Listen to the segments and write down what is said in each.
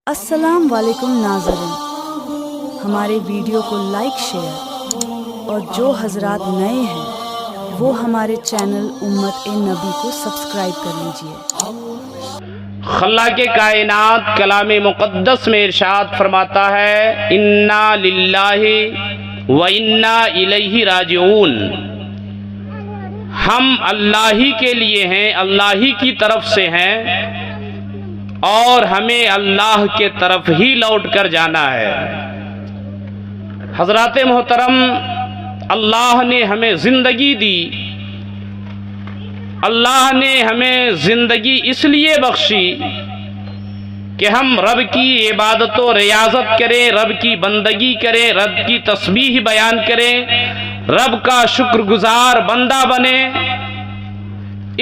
السلام علیکم ناظرین، ہمارے ویڈیو کو لائک شیئر اور جو حضرات نئے ہیں وہ ہمارے چینل امت نبی کو سبسکرائب کر لیجئے۔ خلاق کائنات کلام مقدس میں ارشاد فرماتا ہے انا للہ و انا الیہ راجعون، ہم اللہ ہی کے لیے ہیں، اللہ ہی کی طرف سے ہیں اور ہمیں اللہ کے طرف ہی لوٹ کر جانا ہے۔ حضرات محترم، اللہ نے ہمیں زندگی دی، اللہ نے ہمیں زندگی اس لیے بخشی کہ ہم رب کی عبادت و ریاضت کریں، رب کی بندگی کریں، رب کی تسبیح بیان کریں، رب کا شکر گزار بندہ بنے،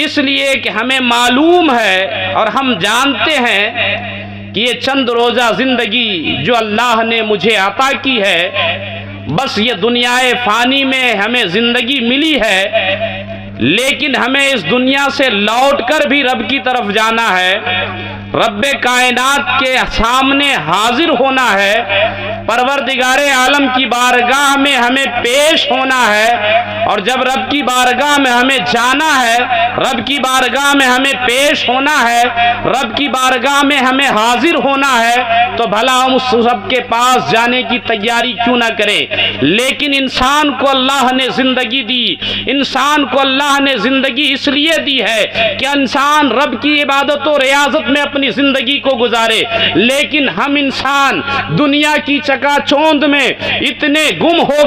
اس لیے کہ ہمیں معلوم ہے اور ہم جانتے ہیں کہ یہ چند روزہ زندگی جو اللہ نے مجھے عطا کی ہے، بس یہ دنیا فانی میں ہمیں زندگی ملی ہے، لیکن ہمیں اس دنیا سے لوٹ کر بھی رب کی طرف جانا ہے، رب کائنات کے سامنے حاضر ہونا ہے، پروردگار عالم کی بارگاہ میں ہمیں پیش ہونا ہے، اور جب رب کی بارگاہ میں ہمیں جانا ہے، رب کی بارگاہ میں ہمیں پیش ہونا ہے، رب کی بارگاہ میں ہمیں حاضر ہونا ہے، تو بھلا ہم اس سب کے پاس جانے کی تیاری کیوں نہ کریں۔ لیکن انسان کو اللہ نے زندگی دی، انسان کو اللہ نے زندگی اس لیے دی ہے کہ انسان رب کی عبادت و ریاضت میں اپنی زندگی کو گزارے، لیکن ہم انسان دنیا کی چکا چوند میں اتنے گم ہو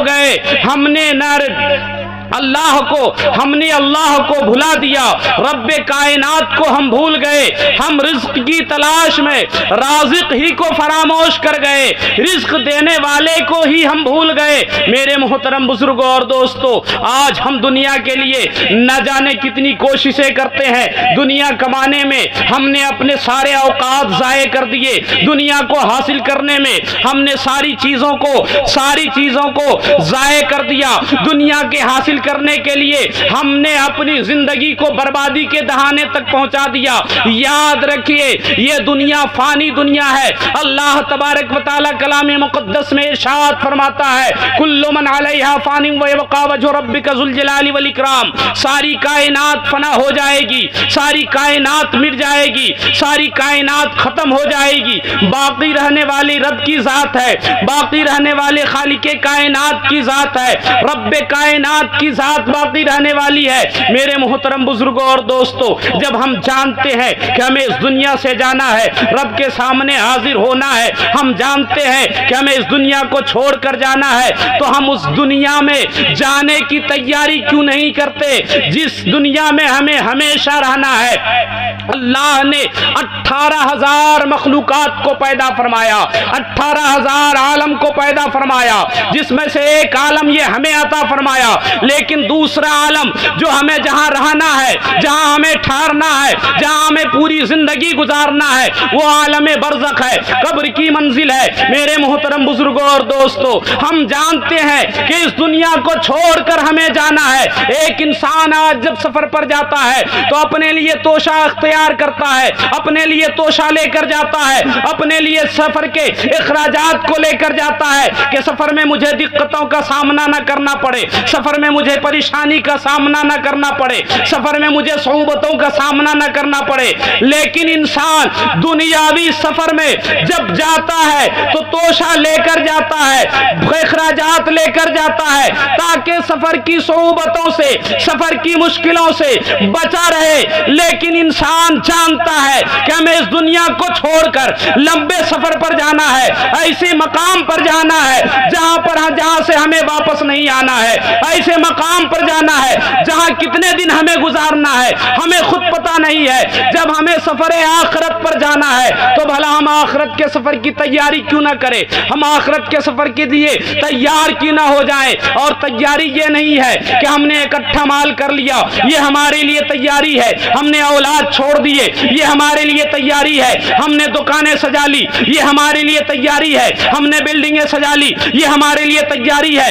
گئے، ہم نے اللہ کو بھلا دیا، رب کائنات کو ہم بھول گئے، ہم رزق کی تلاش میں رازق ہی کو فراموش کر گئے، رزق دینے والے کو ہی ہم بھول گئے۔ میرے محترم بزرگوں اور دوستو، آج ہم دنیا کے لیے نہ جانے کتنی کوششیں کرتے ہیں، دنیا کمانے میں ہم نے اپنے سارے اوقات ضائع کر دیے، دنیا کو حاصل کرنے میں ہم نے ساری چیزوں کو ضائع کر دیا، دنیا کے حاصل کرنے کے لیے ہم نے اپنی زندگی کو بربادی کے دہانے تک پہنچا دیا۔ یاد رکھیے، یہ دنیا فانی دنیا ہے۔ اللہ تبارک و تعالی کلام مقدس میں ارشاد فرماتا ہے کل من علیہا فان ویبقى وجہ ربک ذو الجلال والاکرام، ساری کائنات فنا ہو جائے گی، ساری کائنات مٹ جائے گی، ساری کائنات ختم ہو جائے گی، باقی رہنے والی رب کی ذات ہے، باقی رہنے والے خالق کائنات کی ذات ہے، رب کائنات کی ذات باقی رہنے والی ہے۔ میرے محترم بزرگوں اور دوستو، جب ہم جانتے ہیں کہ ہمیں اس دنیا سے جانا ہے، رب کے سامنے حاضر ہونا ہے، ہم جانتے ہیں کہ ہمیں اس دنیا کو چھوڑ کر جانا ہے، تو ہم اس دنیا میں جانے کی تیاری کیوں نہیں کرتے جس دنیا میں ہمیں ہمیشہ رہنا ہے۔ اللہ نے 18,000 مخلوقات کو پیدا فرمایا، 18,000 عالم کو پیدا فرمایا، جس میں سے ایک عالم یہ ہمیں عطا فرمایا، لیکن دوسرا عالم جو ہمیں جہاں رہنا ہے، جہاں ہمیں ٹھہرنا ہے، جہاں ہمیں پوری زندگی گزارنا ہے، وہ عالم برزخ ہے، قبر کی منزل ہے۔ میرے محترم بزرگوں اور دوستو، ہم جانتے ہیں کہ اس دنیا کو چھوڑ کر ہمیں جانا ہے۔ ایک انسان آج جب سفر پر جاتا ہے تو اپنے لیے توشہ اختیار کرتا ہے، اپنے لیے توشہ لے کر جاتا ہے، اپنے لیے سفر کے اخراجات کو لے کر جاتا ہے کہ سفر میں مجھے دقتوں کا سامنا نہ کرنا پڑے، سفر میں مجھے پریشانی کا سامنا نہ کرنا پڑے، سفر میں مجھے صعوبتوں کا سامنا نہ کرنا پڑے۔ لیکن انسان دنیاوی سفر میں جب جاتا ہے تو توشہ لے کر جاتا ہے، اخراجات لے کر جاتا ہے، تاکہ سفر کی صعوبتوں سے، سفر کی مشکلوں سے بچا رہے۔ لیکن انسان جانتا ہے کہ ہمیں اس دنیا کو چھوڑ کر لمبے سفر پر جانا ہے، ایسے مقام پر جانا ہے جہاں سے ہمیں واپس نہیں آنا ہے، ایسے مقام پر جانا ہے جہاں کتنے دن ہمیں گزارنا ہے ہمیں خود پتہ نہیں ہے۔ جب ہمیں سفر آخرت پر جانا ہے تو بھلا ہم آخرت کے سفر کی تیاری کیوں نہ کریں، ہم آخرت کے سفر کے لیے تیار کیوں نہ ہو جائیں۔ اور تیاری یہ نہیں ہے کہ ہم نے اکٹھا مال کر لیا، یہ ہمارے لیے تیاری ہے، ہم نے اولاد چھوڑ دیے، یہ ہمارے لیے تیاری ہے، ہم نے دکانیں سجا لی، یہ ہمارے لیے تیاری ہے، ہم نے بلڈنگیں سجا لی، یہ ہمارے لیے تیاری ہے۔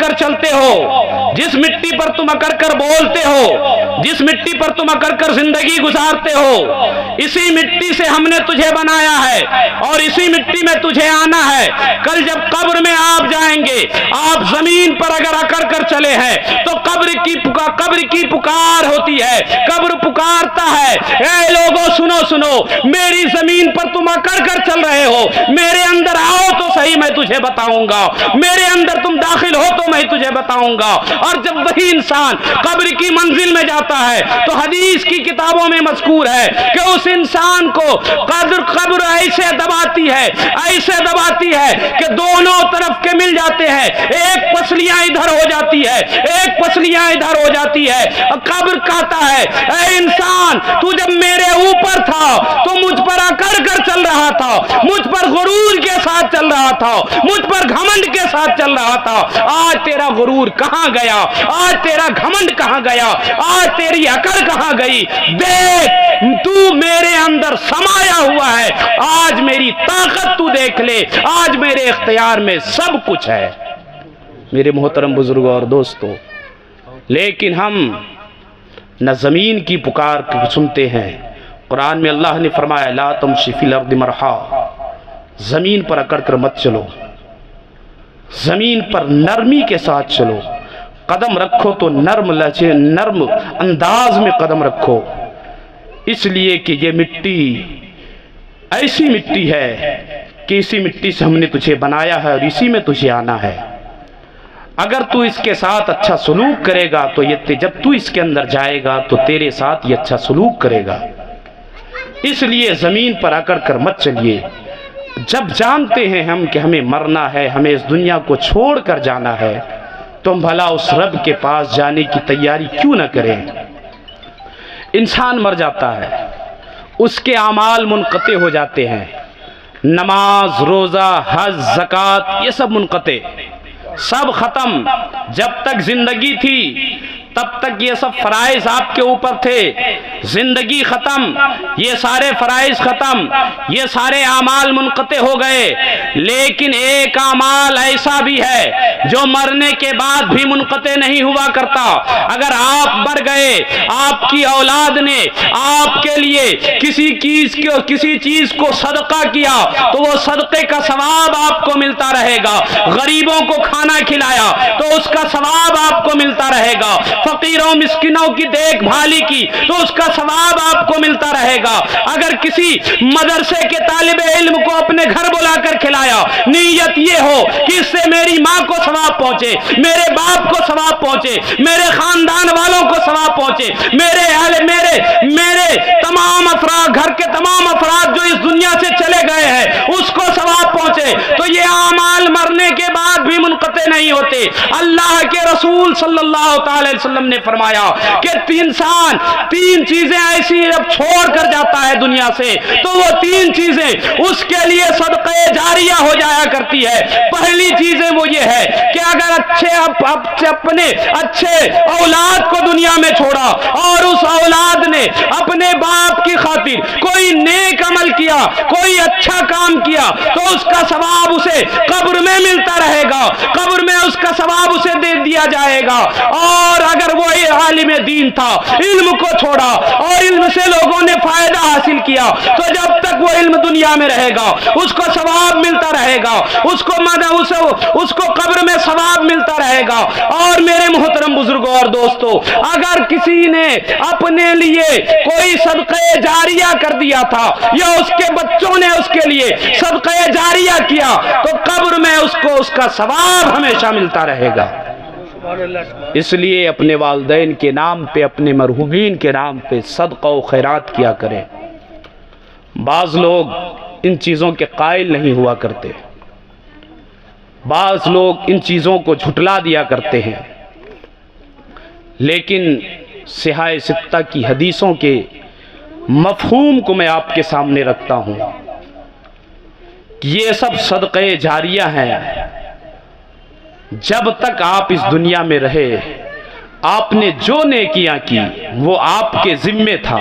کر چلتے ہو، جس مٹی پر تم اکڑ کر بولتے ہو، جس مٹی پر تم اکڑ کر زندگی گزارتے ہو، اسی مٹی سے ہم نے تجھے بنایا ہے اور اسی مٹی میں تجھے آنا ہے۔ کل جب قبر میں آپ جائیں گے، آپ زمین پر اگر اکڑ کر چلے ہیں تو قبر کی پکار ہوتی ہے، قبر پکارتا ہے، اے لوگوں سنو سنو، میری زمین پر تم اکڑ کر چل رہے ہو، میرے اندر آؤ تو صحیح، میں تجھے بتاؤں گا، میرے اندر تم داخل ہو تو میں تجھے بتاؤں گا۔ اور جب وہی انسان قبر کی منزل میں جاتا ہے تو حدیث کی کتابوں میں مذکور ہے کہ اس انسان کو قبر ایسے دباتی ہے کہ دونوں طرف کے مل جاتے ہیں، ایک پسلیاں ادھر ہو جاتی ہے، ایک پسلیاں ادھر ہو جاتی ہے۔ قبر کہتا ہے، اے انسان، تو جب میرے اوپر تھا تو مجھ پر اکڑ کر چل رہا تھا، مجھ پر غرور کے ساتھ چل رہا تھا، مجھ پر گھمنڈ کے ساتھ چل رہا تھا، آج تیرا غرور کہاں گیا، آج تیرا گھمنڈ کہاں گیا، آج تیری اکڑ کہاں گئی؟ دیکھ، تو میرے اندر سمایا ہوا ہے، آج میری طاقت تو دیکھ لے، آج میرے اختیار میں سب کچھ ہے۔ میرے محترم بزرگوں اور دوستو، لیکن ہم نہ زمین کی پکار سنتے ہیں۔ قرآن میں اللہ نے فرمایا، لا تمشی فی الارض مرحا، زمین پر اکڑ کر مت چلو، زمین پر نرمی کے ساتھ چلو، قدم رکھو تو نرم انداز میں قدم رکھو، اس لیے کہ یہ مٹی ایسی مٹی ہے کہ اسی مٹی سے ہم نے تجھے بنایا ہے اور اسی میں تجھے آنا ہے۔ اگر تو اس کے ساتھ اچھا سلوک کرے گا تو جب تو اس کے اندر جائے گا تو تیرے ساتھ یہ اچھا سلوک کرے گا۔ اس لیے زمین پر اکڑ کر مت چلیے۔ جب جانتے ہیں ہم کہ ہمیں مرنا ہے، ہمیں اس دنیا کو چھوڑ کر جانا ہے، تم بھلا اس رب کے پاس جانے کی تیاری کیوں نہ کریں؟ انسان مر جاتا ہے، اس کے اعمال منقطع ہو جاتے ہیں، نماز، روزہ، حج، زکوٰۃ، یہ سب منقطع، سب ختم۔ جب تک زندگی تھی تب تک یہ سب فرائض آپ کے اوپر تھے، زندگی ختم، یہ سارے فرائض ختم، یہ سارے اعمال منقطع ہو گئے۔ لیکن ایک اعمال ایسا بھی ہے جو مرنے کے بعد بھی منقطع نہیں ہوا کرتا۔ اگر آپ مر گئے، آپ کی اولاد نے آپ کے لیے کسی چیز کو صدقہ کیا تو وہ صدقے کا ثواب آپ کو ملتا رہے گا، غریبوں کو کھانا کھلایا تو اس کا ثواب آپ کو ملتا رہے گا، فقیروں مسکینوں کی دیکھ بھالی کی تو اس کا ثواب آپ کو ملتا رہے گا۔ اگر کسی مدرسے کے طالب علم کو اپنے گھر بلا کر کھلایا، نیت یہ ہو کہ اس سے میری ماں کو ثواب پہنچے، میرے باپ کو ثواب پہنچے، میرے خاندان والوں کو ثواب پہنچے، میرے تمام افراد، گھر کے تمام افراد جو اس دنیا سے چلے گئے ہیں اس کو ثواب پہنچے، تو یہ اعمال مرنے کے بعد بھی منقطع نہیں ہوتے۔ اللہ کے رسول صلی اللہ تعالی علیہ وسلم نے فرمایا کہ انسان تین چیزیں ایسی جب چھوڑ کر جاتا ہے دنیا سے تو وہ تین چیزیں اس کے لیے صدقہ جاریہ ہو جایا کرتی ہے۔ پہلی چیزیں وہ یہ ہے کہ اگر اپنے اچھے اولاد کو دنیا میں چھوڑا اور اس اولاد نے اپنے باپ کی خاطر کوئی نیک عمل کیا، کوئی اچھا کام کیا تو اس کا ثواب اسے قبر میں ملتا رہے گا، قبر میں اس کا ثواب اسے دے دیا جائے گا۔ اور اگر وہ عالم دین تھا، علم کو چھوڑا اور علم سے لوگوں نے فائدہ حاصل کیا تو جب تک وہ علم دنیا میں رہے گا اس کو ثواب ملتا رہے گا، اس کو قبر میں ثواب ملتا رہے گا۔ اور میرے محترم بزرگوں اور دوستو، اگر کسی نے اپنے لیے کوئی صدقہ جاریہ کر دیا تھا یا اس کے بچوں نے اس کے لیے صدقہ جاریہ کیا تو قبر میں اس کو اس کا ثواب ہمیشہ ملتا رہے گا۔ اس لیے اپنے والدین کے نام پہ، اپنے مرحومین کے نام پہ صدقہ و خیرات کیا کریں۔ بعض لوگ ان چیزوں کے قائل نہیں ہوا کرتے، بعض لوگ ان چیزوں کو جھٹلا دیا کرتے ہیں، لیکن صحاح ستہ کی حدیثوں کے مفہوم کو میں آپ کے سامنے رکھتا ہوں۔ یہ سب صدقہ جاریہ ہیں۔ جب تک آپ اس دنیا میں رہے آپ نے جو نیکیاں کی وہ آپ کے ذمے تھا،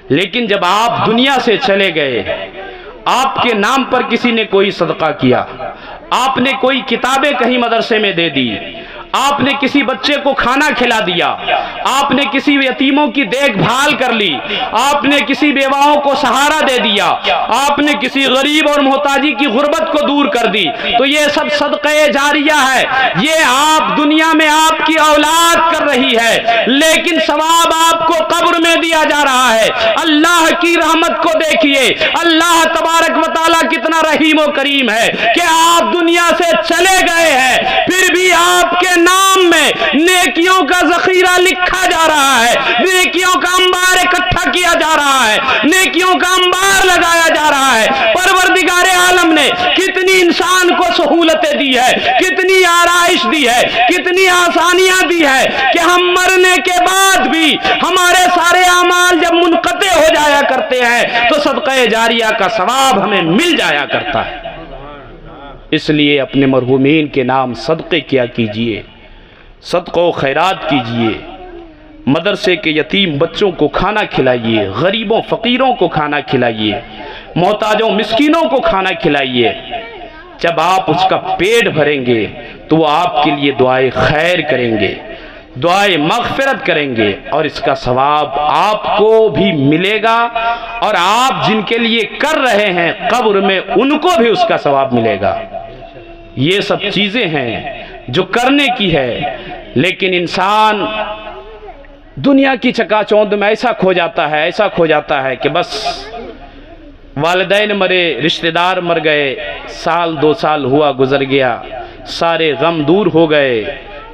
لیکن جب آپ دنیا سے چلے گئے آپ کے نام پر کسی نے کوئی صدقہ کیا، آپ نے کوئی کتابیں کہیں مدرسے میں دے دی، آپ نے کسی بچے کو کھانا کھلا دیا، آپ نے کسی یتیموں کی دیکھ بھال کر لی، آپ نے کسی بیواؤں کو سہارا دے دیا، آپ نے کسی غریب اور محتاجی کی غربت کو دور کر دی، تو یہ سب صدقہ جاریہ ہے۔ یہ آپ دنیا میں آپ کی اولاد کر رہی ہے، لیکن ثواب آپ کو قبر میں دیا جا رہا ہے۔ اللہ کی رحمت کو دیکھیے، اللہ تبارک و تعالیٰ کتنا رحیم و کریم ہے کہ آپ دنیا سے چلے گئے ہیں، پھر بھی آپ کے نام میں نیکیوں کا ذخیرہ لکھا جا رہا ہے، نیکیوں کا انبار اکٹھا کیا جا رہا ہے، نیکیوں کا انبار لگایا جا رہا ہے۔ پروردگار عالم نے کتنی انسان کو سہولتیں دی ہے، کتنی آرائش دی ہے، کتنی آسانیاں دی ہے کہ ہم مرنے کے بعد بھی ہمارے سارے اعمال جب منقطع ہو جایا کرتے ہیں تو صدقہ جاریہ کا ثواب ہمیں مل جایا کرتا ہے۔ اس لیے اپنے مرحومین کے نام صدقے کیا کیجئے، صدقہ و خیرات کیجئے، مدرسے کے یتیم بچوں کو کھانا کھلائیے، غریبوں فقیروں کو کھانا کھلائیے، محتاجوں مسکینوں کو کھانا کھلائیے۔ جب آپ اس کا پیٹ بھریں گے تو وہ آپ کے لیے دعائے خیر کریں گے، دعائے مغفرت کریں گے، اور اس کا ثواب آپ کو بھی ملے گا، اور آپ جن کے لیے کر رہے ہیں قبر میں ان کو بھی اس کا ثواب ملے گا۔ یہ سب چیزیں ہیں جو کرنے کی ہے، لیکن انسان دنیا کی چکا چوند میں ایسا کھو جاتا ہے کہ بس والدین مرے، رشتہ دار مر گئے، سال 2 سال ہوا گزر گیا، سارے غم دور ہو گئے،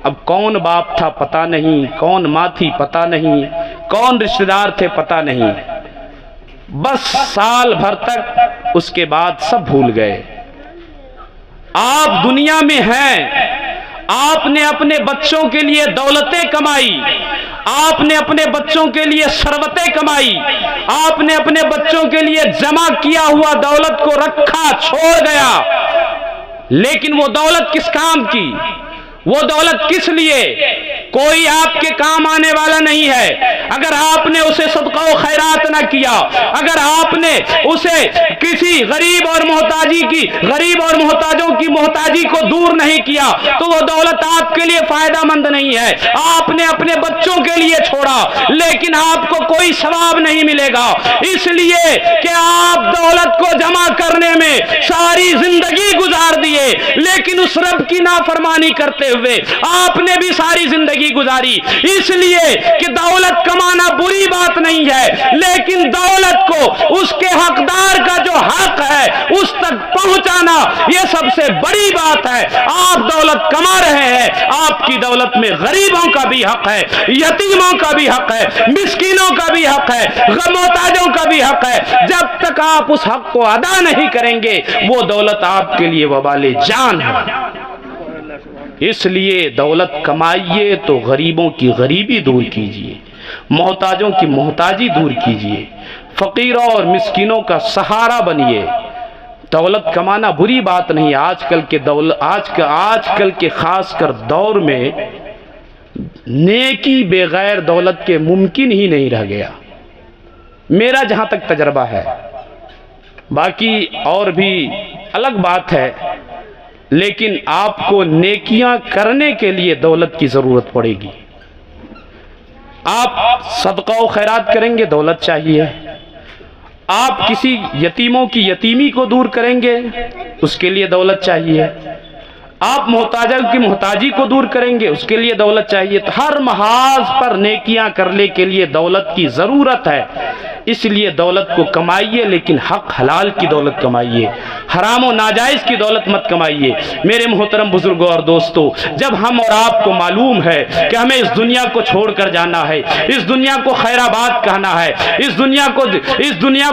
اب کون باپ تھا پتہ نہیں، کون ماں تھی پتہ نہیں، کون رشتہ دار تھے پتہ نہیں، بس سال بھر تک اس کے بعد سب بھول گئے۔ آپ دنیا میں ہیں، آپ نے اپنے بچوں کے لیے دولتیں کمائی، آپ نے اپنے بچوں کے لیے ثروتیں کمائی، آپ نے اپنے بچوں کے لیے جمع کیا ہوا دولت کو رکھا، چھوڑ گیا، لیکن وہ دولت کس کام کی؟ وہ دولت کس لیے؟ کوئی آپ کے کام آنے والا نہیں ہے۔ اگر آپ نے اسے صدقہ و خیرات نہ کیا، اگر آپ نے اسے کسی غریب اور محتاجوں کی محتاجی کو دور نہیں کیا تو وہ دولت آپ کے لیے فائدہ مند نہیں ہے۔ آپ نے اپنے بچوں کے لیے چھوڑا، لیکن آپ کو کوئی ثواب نہیں ملے گا، اس لیے کہ آپ دولت کو جمع کرنے میں ساری زندگی گزار دیے، لیکن اس رب کی نافرمانی کرتے ہوئے آپ نے بھی ساری زندگی گزاری۔ اس لیے کہ دولت کمانا بری بات نہیں ہے، لیکن دولت کو اس کے حقدار کا جو حق ہے اس تک پہنچانا یہ سب سے بڑی بات ہے۔ آپ دولت کما رہے ہیں، آپ کی دولت میں غریبوں کا بھی حق ہے، یتیموں کا بھی حق ہے، مسکینوں کا بھی حق ہے، محتاجوں کا بھی حق ہے۔ جب تک آپ اس حق کو ادا نہیں کریں گے وہ دولت آپ کے لیے وبال جان ہے۔ اس لیے دولت کمائیے تو غریبوں کی غریبی دور کیجیے، محتاجوں کی محتاجی دور کیجیے، فقیروں اور مسکینوں کا سہارا بنیے۔ دولت کمانا بری بات نہیں۔ آج کل کے خاص کر دور میں نیکی بغیر دولت کے ممکن ہی نہیں رہ گیا، میرا جہاں تک تجربہ ہے، باقی اور بھی الگ بات ہے، لیکن آپ کو نیکیاں کرنے کے لیے دولت کی ضرورت پڑے گی۔ آپ صدقہ و خیرات کریں گے، دولت چاہیے۔ آپ کسی یتیموں کی یتیمی کو دور کریں گے، اس کے لیے دولت چاہیے۔ آپ محتاجوں کی محتاجی کو دور کریں گے، اس کے لیے دولت چاہیے۔ تو ہر محاذ پر نیکیاں کرنے کے لیے دولت کی ضرورت ہے، اس لیے دولت کو کمائیے، لیکن حق حلال کی دولت کمائیے، حرام و ناجائز کی دولت مت کمائیے۔ میرے محترم بزرگوں اور دوستو، جب ہم اور آپ کو معلوم ہے کہ ہمیں اس دنیا کو چھوڑ کر جانا ہے، اس دنیا کو خیر آباد کہنا ہے، اس دنیا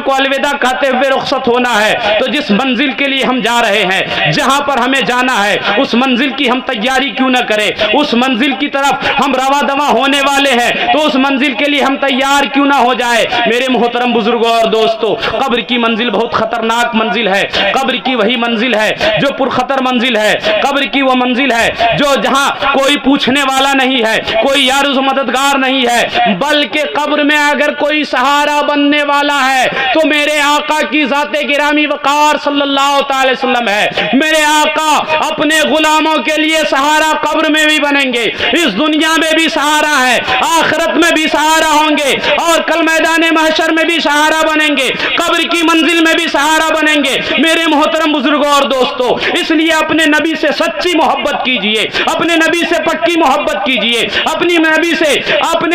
کو الوداع کہتے ہوئے رخصت ہونا ہے، تو جس منزل کے لیے ہم جا رہے ہیں، جہاں پر ہمیں جانا ہے، اس منزل کی ہم تیاری کیوں نہ کریں؟ اس منزل کی طرف ہم رواں دواں ہونے والے ہیں تو اس منزل کے لیے ہم تیار کیوں نہ ہو جائے؟ میرے محترم بزرگوں اور دوستو، قبر کی منزل بہت خطرناک منزل ہے۔ قبر کی وہی منزل ہے جو پرخطر منزل ہے۔ قبر کی وہ منزل ہے جو جہاں کوئی پوچھنے والا نہیں ہے، کوئی یار و مددگار نہیں ہے، بلکہ قبر میں اگر کوئی سہارا بننے والا ہے تو میرے آقا کی ذات گرامی وقار صلی اللہ تعالی وسلم ہے۔ میرے آقا اپنے غلاموں کے لیے سہارا قبر میں بھی بنیں گے، اس دنیا میں بھی سہارا ہے، آخرت میں بھی سہارا ہوں گے، اور کل میدان محشر میں بھی سہارا بنیں گے، قبر کی منزل میں بھی سہارا بنیں گے۔ میرے محترم بزرگوں اور دوستو، اس لیے اپنے نبی سے سچی محبت کیجئے، اپنے نبی سے پکی محبت کیجئے، اپنے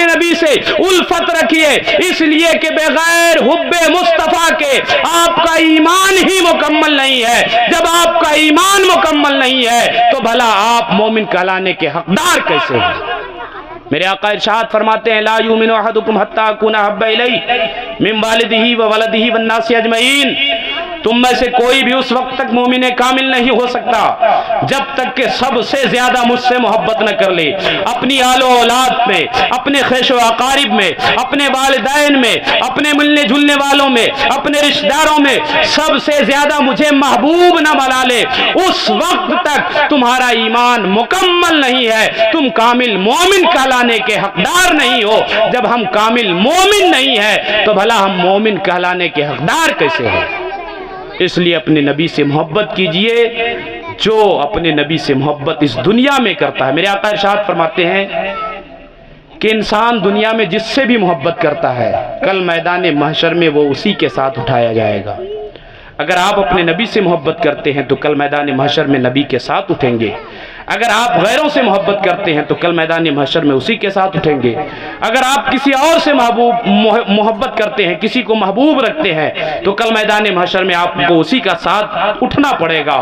نبی سے الفت رکھیے، اس لیے کہ بغیر حب مصطفیٰ کے آپ کا ایمان ہی مکمل نہیں ہے۔ جب آپ کا ایمان مکمل نہیں ہے تو بھلا آپ مومن کہلانے کے حقدار کیسے ہیں؟ میرے آقا ارشاد فرماتے ہیں لا یؤمن احدکم حتی اکون احب الیہ من والدہ وولدہ والناس اجمعین، تم میں سے کوئی بھی اس وقت تک مومن کامل نہیں ہو سکتا جب تک کہ سب سے زیادہ مجھ سے محبت نہ کر لے، اپنی آل و اولاد میں، اپنے خیش و اقارب میں، اپنے والدین میں، اپنے ملنے جلنے والوں میں، اپنے رشتہ داروں میں سب سے زیادہ مجھے محبوب نہ بنا لے، اس وقت تک تمہارا ایمان مکمل نہیں ہے، تم کامل مومن کہلانے کے حقدار نہیں ہو۔ جب ہم کامل مومن نہیں ہے تو بھلا ہم مومن کہلانے کے حقدار کیسے ہیں؟ اس لیے اپنے نبی سے محبت کیجئے، جو اپنے نبی سے محبت اس دنیا میں کرتا ہے۔ میرے آقا ارشاد فرماتے ہیں کہ انسان دنیا میں جس سے بھی محبت کرتا ہے کل میدان محشر میں وہ اسی کے ساتھ اٹھایا جائے گا۔ اگر آپ اپنے نبی سے محبت کرتے ہیں تو کل میدان محشر میں نبی کے ساتھ اٹھیں گے، اگر آپ غیروں سے محبت کرتے ہیں تو کل میدان محشر میں اسی کے ساتھ اٹھیں گے، اگر آپ کسی اور سے محبت کرتے ہیں، کسی کو محبوب رکھتے ہیں تو کل میدان محشر میں آپ کو اسی کا ساتھ اٹھنا پڑے گا۔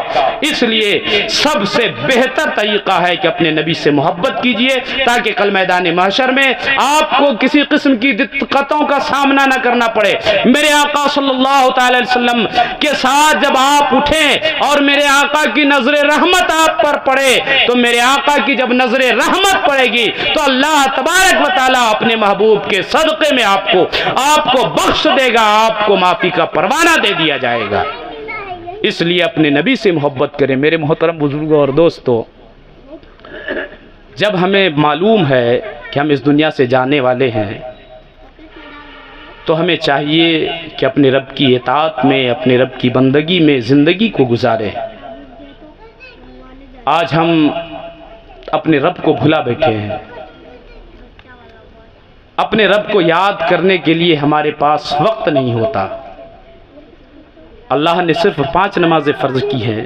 اس لیے سب سے بہتر طریقہ ہے کہ اپنے نبی سے محبت کیجئے تاکہ کل میدان محشر میں آپ کو کسی قسم کی دقتوں کا سامنا نہ کرنا پڑے۔ میرے آقا صلی اللہ تعالی وسلم کے ساتھ جب آپ اٹھیں اور میرے آقا کی نظر رحمت آپ پر پڑے تو میرے آقا کی جب نظر رحمت پڑے گی تو اللہ تبارک و تعالیٰ اپنے محبوب کے صدقے میں آپ کو بخش دے گا، آپ کو معافی کا پروانہ دے دیا جائے گا۔ اس لیے اپنے نبی سے محبت کریں۔ میرے محترم بزرگوں اور دوستو، جب ہمیں معلوم ہے کہ ہم اس دنیا سے جانے والے ہیں تو ہمیں چاہیے کہ اپنے رب کی اطاعت میں، اپنے رب کی بندگی میں زندگی کو گزاریں۔ آج ہم اپنے رب کو بھلا بیٹھے ہیں، اپنے رب کو یاد کرنے کے لیے ہمارے پاس وقت نہیں ہوتا۔ اللہ نے صرف 5 نمازیں فرض کی ہیں،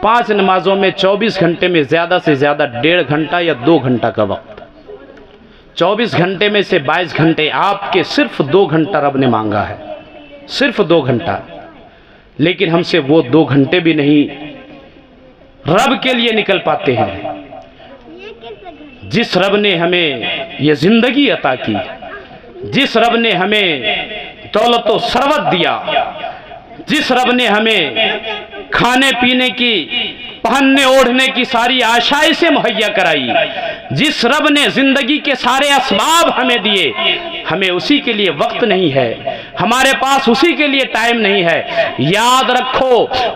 5 نمازوں میں 24 گھنٹے میں زیادہ سے زیادہ 1.5 گھنٹہ یا 2 گھنٹہ کا وقت، 24 گھنٹے میں سے 22 گھنٹے آپ کے صرف 2 گھنٹہ رب نے مانگا ہے، صرف 2 گھنٹہ، لیکن ہم سے وہ 2 گھنٹے بھی نہیں رب کے لیے نکل پاتے ہیں۔ جس رب نے ہمیں یہ زندگی عطا کی، جس رب نے ہمیں دولت و ثروت دیا، جس رب نے ہمیں کھانے پینے کی، پہننے اوڑھنے کی ساری آشائشیں مہیا کرائی، جس رب نے زندگی کے سارے اسباب ہمیں دیے، ہمیں اسی کے لیے وقت نہیں ہے، ہمارے پاس اسی کے لیے ٹائم نہیں ہے۔ یاد رکھو،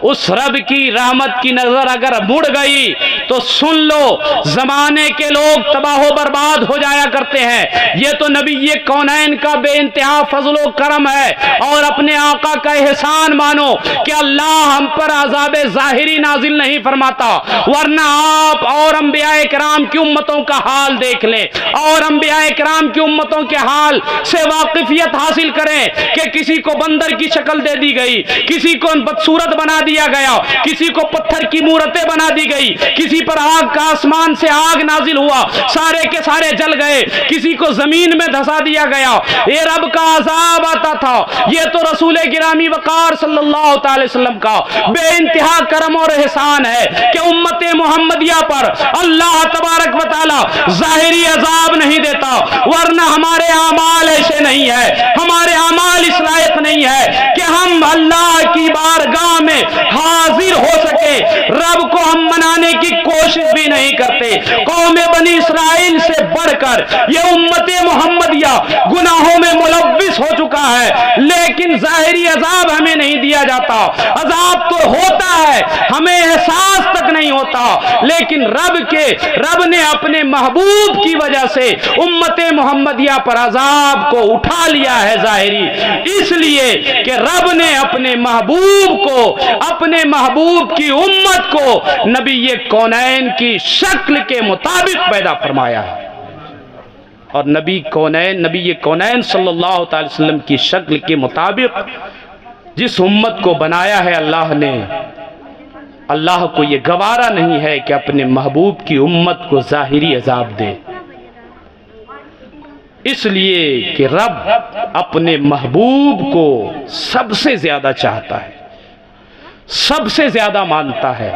اس رب کی رحمت کی نظر اگر مڑ گئی تو سن لو، زمانے کے لوگ تباہ و برباد ہو جایا کرتے ہیں۔ یہ تو نبی کونین کا بے انتہا فضل و کرم ہے، اور اپنے آقا کا احسان مانو کہ اللہ ہم پر عذاب ظاہری نازل نہیں فرماتا، ورنہ آپ اور انبیاء کرام کی امتوں کا حال دیکھ لیں، اور انبیاء کرام کی امتوں کے حال سے واقفیت حاصل کریں کہ کسی کو بندر کی شکل دے دی گئی، کسی کو بدصورت بنا دیا گیا، کسی کو پتھر کی مورتیں بنا دی گئی، کسی پر آگ کا آسمان سے آگ نازل ہوا، سارے کے سارے جل گئے، کسی کو زمین میں دھسا دیا گیا۔ یہ رب کا عذاب آتا تھا۔ یہ تو رسول گرامی وقار صلی اللہ تعالی وسلم کا بے انتہا کرم اور احسان ہے کہ امت محمدیہ پر اللہ تبارک و تعالی ظاہری عذاب نہیں دیتا، ورنہ ہمارے اعمال ایسے نہیں ہے، ہمارے اعمال اس لائق نہیں ہے کہ ہم ہم اللہ کی بارگاہ میں حاضر ہو سکے، رب کو ہم منانے کی کوشش بھی نہیں کرتے۔ قوم بنی اسرائیل سے بڑھ کر یہ امت محمدیہ گناہوں میں ملوث ہو چکا ہے، لیکن ظاہری عذاب ہمیں نہیں دیا جاتا۔ عذاب تو ہوتا ہے، ہمیں احساس تک نہیں ہوتا، لیکن رب نے اپنے محبوب کی وجہ سے امت محمدیہ پر عذاب کو اٹھا لیا ہے ظاہری، اس لیے کہ رب نے اپنے محبوب کو، اپنے محبوب کی امت کو نبی کونین کی شکل کے مطابق پیدا فرمایا ہے، اور نبی کونین صلی اللہ تعالی وسلم کی شکل کے مطابق جس امت کو بنایا ہے اللہ نے، اللہ کو یہ گوارا نہیں ہے کہ اپنے محبوب کی امت کو ظاہری عذاب دے، اس لیے کہ رب اپنے محبوب کو سب سے زیادہ چاہتا ہے، سب سے زیادہ مانتا ہے۔